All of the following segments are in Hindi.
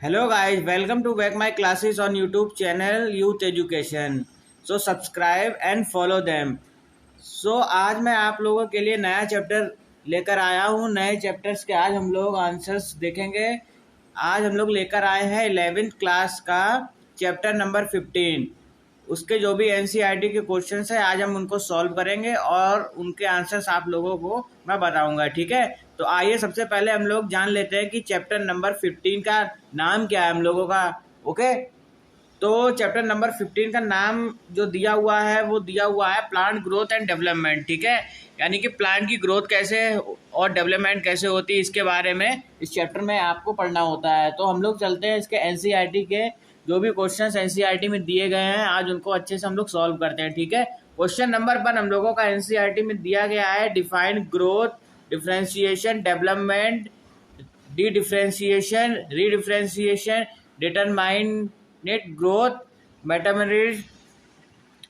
Hello guys, welcome to back my classes on YouTube channel Youth Education. So subscribe and follow them. आज मैं आप लोगों के लिए नया चैप्टर लेकर आया हूँ। नए चैप्टर्स के आज हम लोग आंसर्स देखेंगे। आज हम लोग लेकर आए हैं 11th क्लास का चैप्टर नंबर 15। उसके जो भी एनसीईआरटी के क्वेश्चंस है आज हम उनको सॉल्व करेंगे और उनके आंसर्स आप लोगों को मैं बताऊंगा। ठीक है, तो आइए सबसे पहले हम लोग जान लेते हैं कि चैप्टर नंबर 15 का नाम क्या है हम लोगों का। ओके, तो चैप्टर नंबर 15 का नाम जो दिया हुआ है वो दिया हुआ है प्लांट ग्रोथ एंड डेवलपमेंट। ठीक है, यानी कि प्लांट की ग्रोथ कैसे और डेवलपमेंट कैसे होती है इसके बारे में इस चैप्टर में आपको पढ़ना होता है। तो हम लोग चलते हैं इसके एनसीईआरटी के जो भी क्वेश्चंस एनसीईआरटी में दिए गए हैं आज उनको अच्छे से हम लोग सॉल्व करते हैं। ठीक है, क्वेश्चन नंबर 1 हम लोगों का एनसीईआरटी में दिया गया है define growth, differentiation, development, dedifferentiation, redifferentiation, determinate growth, metamerism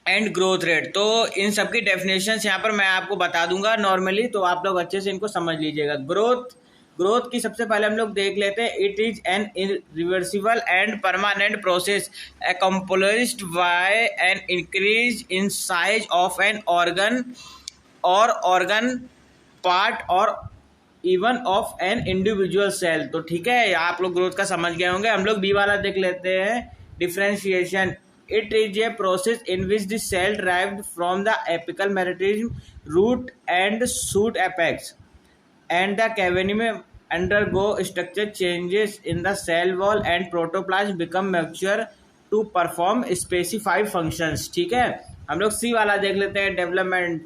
and growth rate. तो इन सब की डेफिनेशंस यहाँ पर मैं आपको बता दूंगा नॉर्मली, तो आप लोग अच्छे से इनको समझ लीजिएगा। ग्रोथ की सबसे पहले हम लोग देख लेते हैं। It is an irreversible and permanent process accomplished by an increase in size of an organ or organ part or even of an individual cell. तो ठीक है, आप लोग ग्रोथ का समझ गए होंगे। हम लोग बी वाला देख लेते हैं differentiation. It is a process in which the cell derived from the apical meristem root and shoot apex and the cavity undergo structure changes in the cell wall and protoplasm become mature to perform specified functions। ठीक है, हम लोग सी वाला देख लेते हैं development.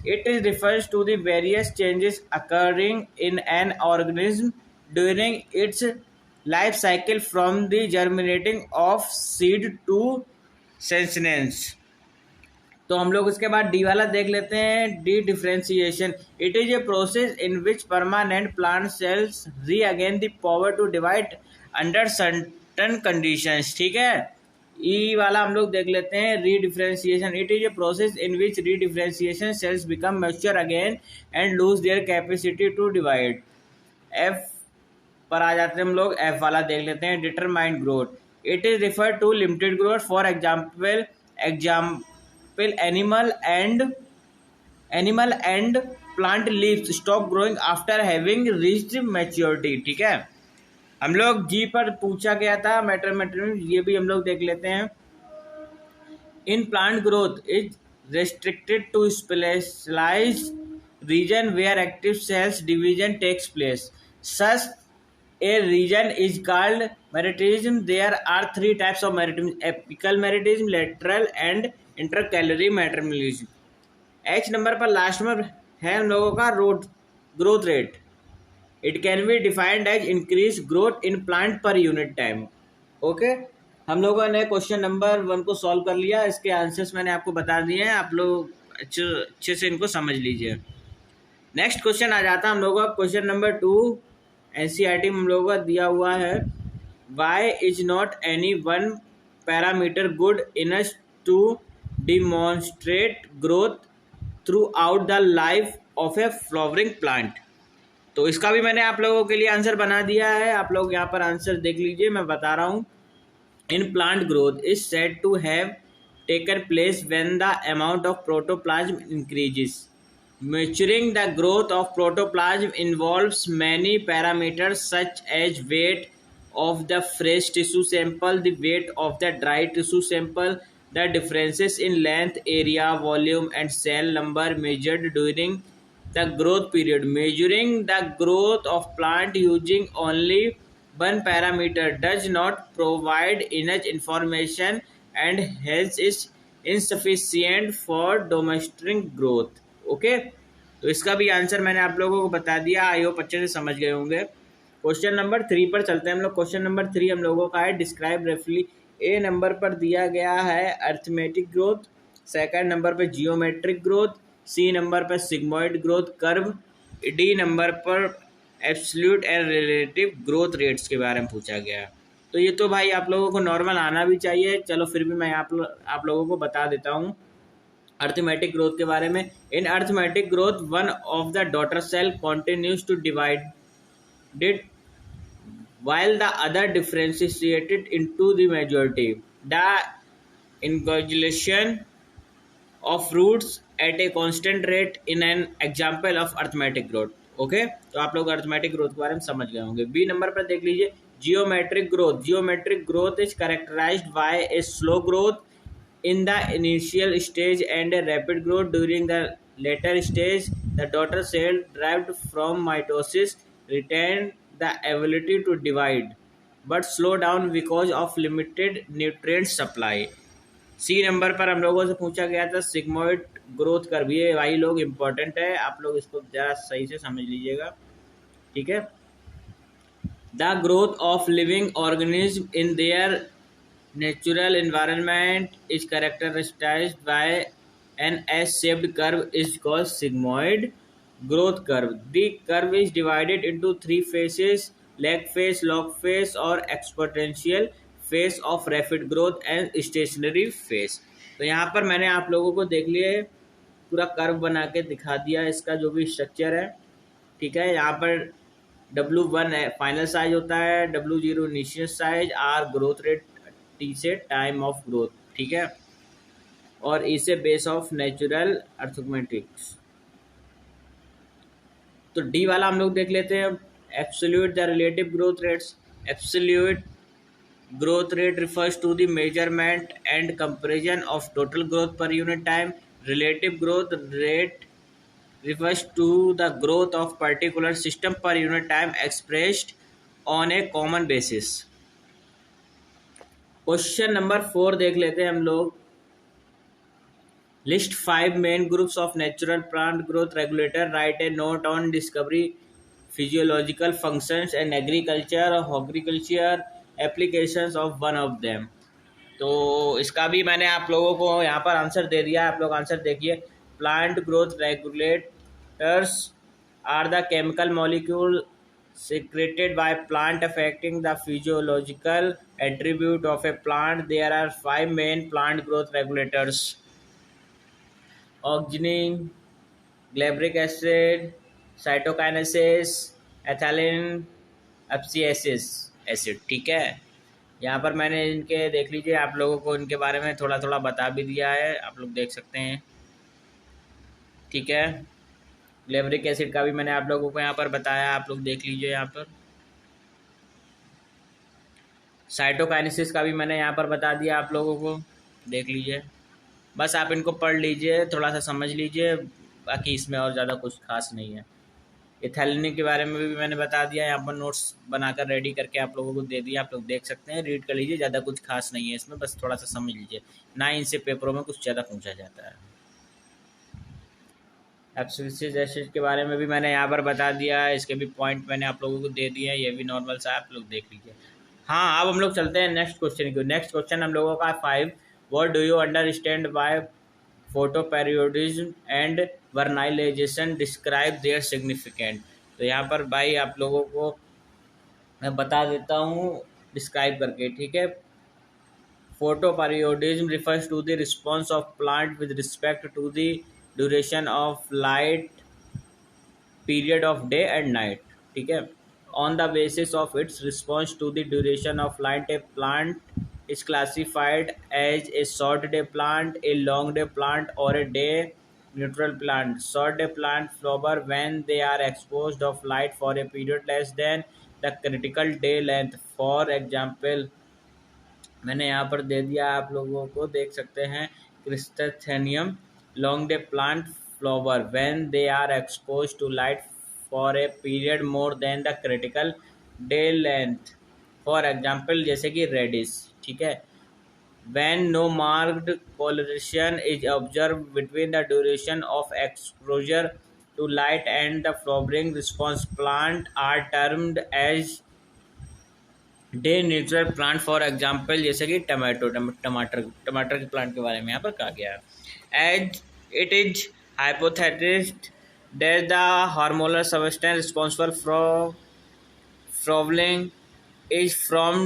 It is refers to the various changes occurring in an organism during its life cycle from the germinating of seed to senescence। तो हम लोग उसके बाद डी वाला देख लेते हैं dedifferentiation. It is a process in which permanent plant cells regain the power to divide under certain conditions. ठीक है, ई वाला हम लोग देख लेते हैं redifferentiation. It is a process in which redifferentiation cells become mature again and lose their capacity to divide. F पर आ जाते हैं हम लोग, एफ वाला देख लेते हैं determined growth. It is refer to limited growth, for example animal and plant leaves stop growing after having reached maturity. ठीक है, हम लोग जी पर पूछा गया था मैटर, ये भी हम लोग देख लेते हैं। In plant growth is restricted to specialised region where active cells division takes place. Such a region is called meritism. There are 3 types of meritism: apical meritism, lateral and intercalary meritism। H number पर लास्ट में है हम लोगों का growth rate. It can be defined as increase growth in plant per unit time. Okay, हम लोगों ने क्वेश्चन नंबर 1 को सॉल्व कर लिया। इसके आंसर्स मैंने आपको बता दिए हैं, आप लोग अच्छे से इनको समझ लीजिए। नेक्स्ट क्वेश्चन आ जाता है हम लोगों का क्वेश्चन नंबर 2। एनसीईआरटी में हम लोगों का दिया हुआ है why is not any one parameter good enough to demonstrate growth throughout the life of a flowering plant. तो इसका भी मैंने आप लोगों के लिए आंसर बना दिया है, आप लोग यहाँ पर आंसर देख लीजिए, मैं बता रहा हूँ। In plant growth is said to have taken place when the amount of protoplasm increases. Measuring the growth of protoplasm involves many parameters such as weight of the fresh tissue sample, the weight of the dry tissue sample, the differences in length, area, volume, and cell number measured during the growth period। Measuring the growth of plant using only one parameter does not provide enough information and hence is insufficient for demonstrating growth। Okay, तो इसका भी आंसर मैंने आप लोगों को बता दिया, आई होप अच्छे से समझ गए होंगे। क्वेश्चन नंबर 3 पर चलते हैं हम लोग। क्वेश्चन नंबर 3 हम लोगों का है डिस्क्राइब रेफली। ए नंबर पर दिया गया है अर्थमेटिक ग्रोथ, सेकंड नंबर पर जियोमेट्रिक ग्रोथ, सी नंबर पर sigmoid growth curve, D number पर absolute and relative growth rates के बारे में पूछा गया। तो ये तो भाई आप लोगों को नॉर्मल आना भी चाहिए, चलो फिर भी मैं आप लोगों को बता देता हूँ अर्थमेटिक ग्रोथ के बारे में। In arithmetic growth one of the daughter cell continues to divide while the other differentiated into the majority. The ingurgitation of roots at a constant rate in an example of arithmetic growth. Okay तो आप लोग अर्थमेटिक ग्रोथ के बारे में समझ गए होंगे। बी नंबर पर देख लीजिए geometric growth. Geometric growth is characterised by a slow growth in the initial stage and a rapid growth during the later stage. The daughter cell derived from mitosis retain the ability to divide but slow down because of limited nutrient supply. C number पर हम लोगों से पूछा गया था सिग्मोइड ग्रोथ कर्व। ये भाई लोग इम्पोर्टेंट है, आप लोग इसको जरा सही से समझ लीजिएगा, ठीक है। The growth of living organism in their natural environment is characterized by an S-shaped curve is called sigmoid growth curve. The curve is divided into three phases: lag phase, log phase और exponential phase of rapid growth and stationary phase. तो यहाँ पर मैंने आप लोगों को देख लिए पूरा कर्व बना के दिखा दिया इसका जो भी स्ट्रक्चर है, ठीक है। यहाँ पर W1 फाइनल साइज होता है, W0 initial size, R growth rate, T से टाइम ऑफ ग्रोथ, ठीक है, और ई से बेस ऑफ नेचुरल अर्थमेटिक्स। तो डी वाला हम लोग देख लेते हैं। Absolute the relative growth rates. Absolute growth rate refers to the measurement and comparison of total growth per unit time. Relative growth rate refers to the growth of particular system per unit time expressed on a common basis. Question number 4 देख लेते हैं हम लोग। List 5 main groups of natural plant growth regulator, right A note on discovery physiological functions and agriculture applications of one of them. तो इसका भी मैंने आप लोगों को यहाँ पर आंसर दे दिया है, आप लोग आंसर देखिए। Plant growth regulators are the chemical molecule secreted by plant affecting the physiological attribute of a plant. There are 5 main plant growth regulators: oxygen, galactic acid, cytokinesis, ethylene, abscisic acid, ठीक है। यहाँ पर मैंने इनके देख लीजिए, आप लोगों को इनके बारे में थोड़ा थोड़ा बता भी दिया है, आप लोग देख सकते हैं, ठीक है। ग्लैब्रिक एसिड का भी मैंने आप लोगों को यहाँ पर बताया, आप लोग देख लीजिए। यहाँ पर साइटोकाइनेसिस का भी मैंने यहाँ पर बता दिया, आप लोगों को देख लीजिए। बस आप इनको पढ़ लीजिए, थोड़ा सा समझ लीजिए, बाकी इसमें और ज़्यादा कुछ खास नहीं है। इथैलिन के बारे में भी मैंने बता दिया, यहाँ पर नोट्स बनाकर रेडी करके आप लोगों को दे दिया, आप लोग देख सकते हैं, रीड कर लीजिए। ज़्यादा कुछ खास नहीं है इसमें, बस थोड़ा सा समझ लीजिए, ना इनसे पेपरों में कुछ ज़्यादा पूछा जाता है। एब्सिसिक एसिड के बारे में भी मैंने यहाँ पर बता दिया है, इसके भी पॉइंट मैंने आप लोगों को दे दिए हैं, ये भी नॉर्मल सा आप लोग देख लीजिए। हाँ, अब हम लोग चलते हैं नेक्स्ट क्वेश्चन की। नेक्स्ट क्वेश्चन हम लोगों का 5, what do you understand by photoperiodism and vernalization, describe their significant. तो यहाँ पर भाई आप लोगों को मैं बता देता हूँ डिस्क्राइब करके, ठीक है। Photoperiodism refers to the response of plant with respect to the duration of light period of day and night, ठीक है। On the basis of its response to the duration of light a plant is classified as a short day plant, a long day plant, or a day neutral plant. Short day plant flower when they are exposed of light for a period less than the critical day length. For example, मैंने यहाँ पर दे दिया, आप लोगों को देख सकते हैं, क्रिस्टेथेनियम long day plant flower when they are exposed to light for a period more than the critical day length. For example जैसे कि रेडिस, ठीक है। When no marked correlation is observed between the duration of exposure to light and the flowering response, plant are termed as day neutral plant. For example जैसे कि टमाटर के प्लांट के बारे में यहाँ पर कहा गया है। As it is hypothesized that the hormonal substance responsible for flowering is from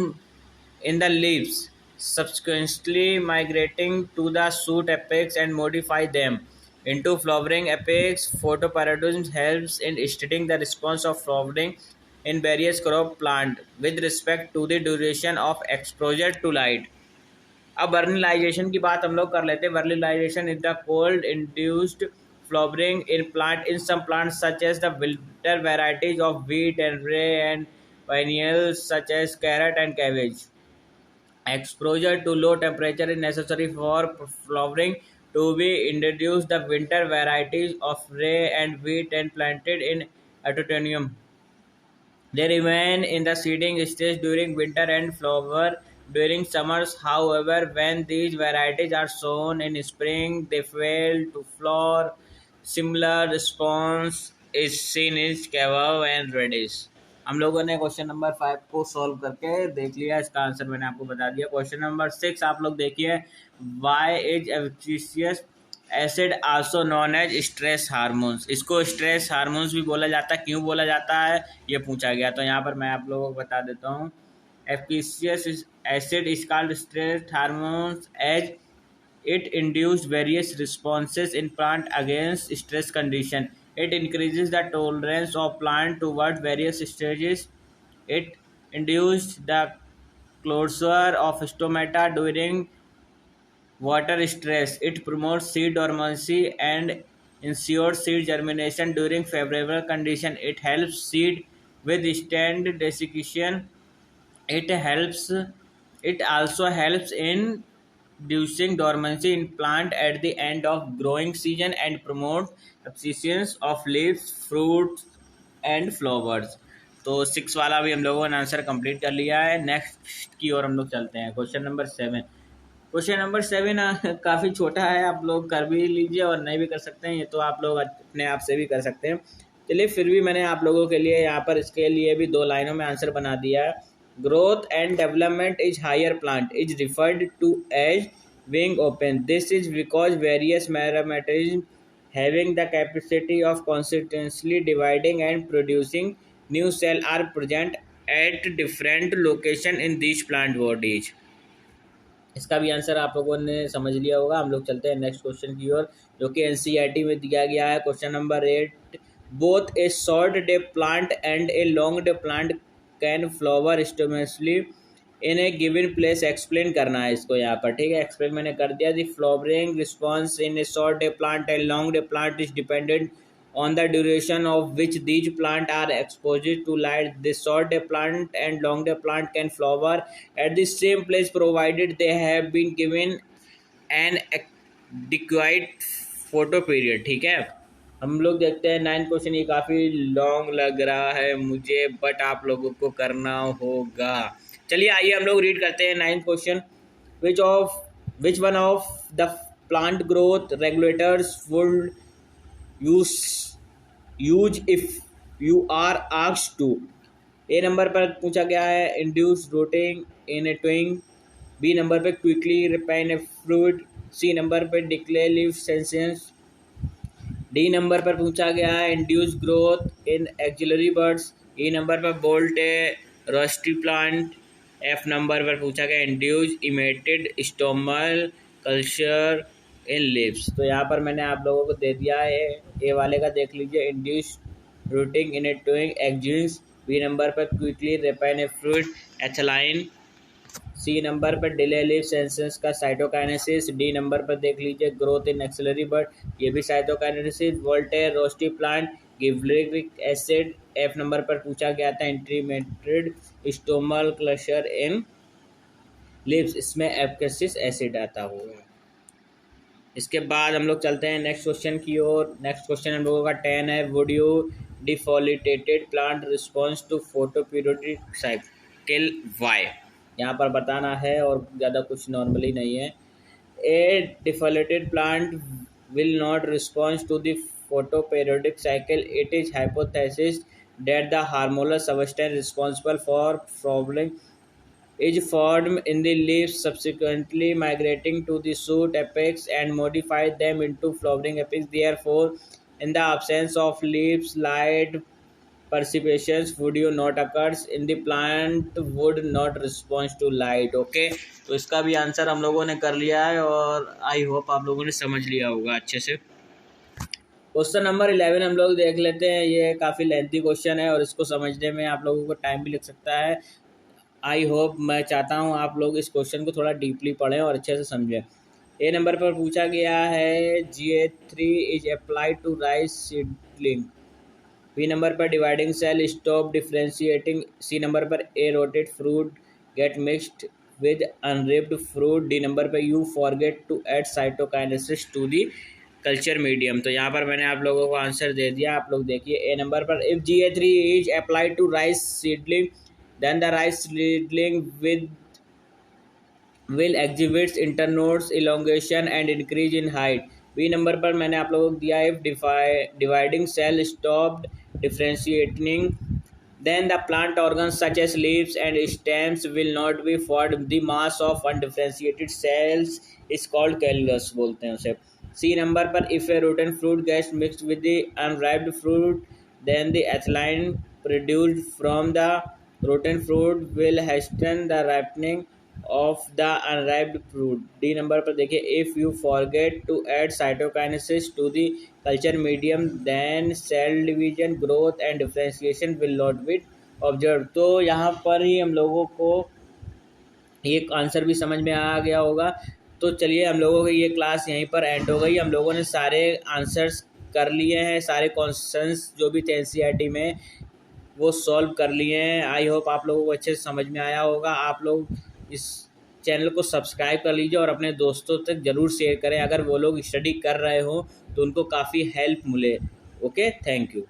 in the leaves, subsequently migrating to the shoot apex and modify them into flowering apex. Photoperiodism helps in studying the response of flowering in various crop plant with respect to the duration of exposure to light. अब वर्नलाइजेशन की बात हम लोग कर लेते हैं. Vernalization is the cold induced flowering in plant in some plants such as the winter varieties of wheat and rye and perennials such as carrot and cabbage. Exposure to low temperature is necessary for flowering to be introduced. The winter varieties of rye and wheat and planted in autumn. They remain in the seeding stage during winter and flower during summers. However, when these varieties are sown in spring, they fail to flower. Similar response is seen in cabbage and radish. हम लोगों ने क्वेश्चन नंबर 5 को सॉल्व करके देख लिया. इसका आंसर मैंने आपको बता दिया. क्वेश्चन नंबर 6 आप लोग देखिए. Why is abscisic acid also known as stress hormones. इसको स्ट्रेस हार्मोन्स भी बोला जाता है. क्यों बोला जाता है ये पूछा गया. तो यहाँ पर मैं आप लोगों को बता देता हूँ. Abscisic acid is called stress hormones as it induced various responses in plant against stress condition. It increases the tolerance of plant toward various stages. It induced the closure of stomata during water stress. It promotes seed dormancy and ensures seed germination during favorable condition. It helps seed withstand desiccation. It helps. It also helps in reducing dormancy in plant at the end of growing season and promote abscissance of leaves, fruits and flowers. तो 6 वाला भी हम लोगों ने आंसर कंप्लीट कर लिया है. नेक्स्ट की ओर हम लोग चलते हैं. Question number 7. क्वेश्चन नंबर 7 काफ़ी छोटा है. आप लोग कर भी लीजिए और नहीं भी कर सकते हैं. ये तो आप लोग अपने आप से भी कर सकते हैं. चलिए फिर भी मैंने आप लोगों के लिए यहाँ पर इसके लिए भी 2 लाइनों में आंसर बना दिया है. Growth and development is higher plant is referred to as wing open. This is because various metabolisms having the capacity of consistently dividing and producing new cell are present at different location in these plant bodies. इसका भी आंसर आप लोगों ने समझ लिया होगा. हम लोग चलते हैं नेक्स्ट क्वेश्चन की ओर जो कि एनसीईआरटी में दिया गया है. Question number 8. Both a short day plant and a long day plant can flower simultaneously in a given place. Explain करना है इसको यहाँ पर. ठीक है, एक्सप्लेन मैंने कर दिया. The flowering response in a short day plant and long day plant is dependent on the duration of which these plants are exposed to light. The short day plant and long day plant can flower at the same place provided they have been given an adequate photo period. ठीक है, हम लोग देखते हैं 9th क्वेश्चन. ये काफ़ी लॉन्ग लग रहा है मुझे बट आप लोगों को करना होगा. चलिए आइए हम लोग रीड करते हैं 9th question. which one of the plant growth regulators would use if you are asked to. A number पर पूछा गया है induce rooting in a twig. B number पे quickly ripen a fruit. C number पे declare leaf senescence. D number पर पूछा गया है induce growth in axillary buds. E number पर bolt a rosette plant. F number पर पूछा गया induce immediate stomatal closure in leaves. तो यहाँ पर मैंने आप लोगों को दे दिया है. ए वाले का देख लीजिए induce rooting in a twig auxins. B number पर quickly ripen a fruit ethylene. C number पर डिले लीफ सेंसेस का साइटोकाइनेसिस. डी नंबर पर देख लीजिए ग्रोथ इन एक्सिलरी बर्ड, ये भी साइटोकाइनेसिस. वोल्टेयर rosette plant gibberellic acid. F number पर पूछा गया था इंट्रीमेटेड स्टोमल क्लस्टर इन लिप्स, इसमें एब्सिसिक एसिड आता होगा. इसके बाद हम लोग चलते हैं नेक्स्ट क्वेश्चन की ओर. नेक्स्ट क्वेश्चन हम लोगों का 10 है. Would you defoliated plant response to photoperiodic cycle why. यहाँ पर बताना है और ज़्यादा कुछ नॉर्मली नहीं है. A defoliated plant will not response to the photoperiodic cycle. It is hypothesis that the hormonal substance responsible for flowering is formed in the leaves, subsequently migrating to the shoot apex and modify them into flowering apex. Therefore, in the absence of leaves, light perturbations would you not occurs in the plant would not respond to light. Okay, तो इसका भी आंसर हम लोगों ने कर लिया है और आई होप आप लोगों ने समझ लिया होगा अच्छे से. क्वेश्चन नंबर 11 हम लोग देख लेते हैं। ये काफ़ी लेंथी क्वेश्चन है और इसको समझने में आप लोगों को टाइम भी लग सकता है। आई होप, मैं चाहता हूँ आप लोग इस क्वेश्चन को थोड़ा डीपली पढ़ें और अच्छे से समझें। ए नंबर पर पूछा गया है GA3 is applied to rice seedling. B number पर dividing cell stop differentiating. C number पर a rotted fruit get mixed with unripened fruit. D number पर you forget to add cytokinesis to the culture medium. तो यहाँ पर मैंने आप लोगों को आंसर दे दिया, आप लोग देखिए। ए नंबर पर if GA3 is applied to rice seedling then the rice seedling will exhibits internodes elongation and increase in height। B number पर मैंने आप लोगों को दिया if dividing cell stopped differentiating then the plant organs such as leaves and stems will not be formed। the mass of undifferentiated cells is called cellulose बोलते हैं उसे। सी नंबर पर if a rotten fruit gets mixed with the unripe fruit then the ethylene produced from the rotten fruit will hasten the ripening of the unripe fruit। D number पर देखिए if you forget to add cytokinesis to the culture medium then cell division growth and differentiation will not be observed। तो यहाँ पर ही हम लोगों को ये आंसर भी समझ में आ गया होगा। तो चलिए, हम लोगों की ये क्लास यहीं पर एंड हो गई। हम लोगों ने सारे आंसर्स कर लिए हैं, सारे क्वेश्चंस जो भी थे एनसीईआरटी में वो सॉल्व कर लिए हैं। आई होप आप लोगों को अच्छे से समझ में आया होगा। आप लोग इस चैनल को सब्सक्राइब कर लीजिए और अपने दोस्तों तक ज़रूर शेयर करें, अगर वो लोग स्टडी कर रहे हो तो उनको काफ़ी हेल्प मिले। Okay, thank you.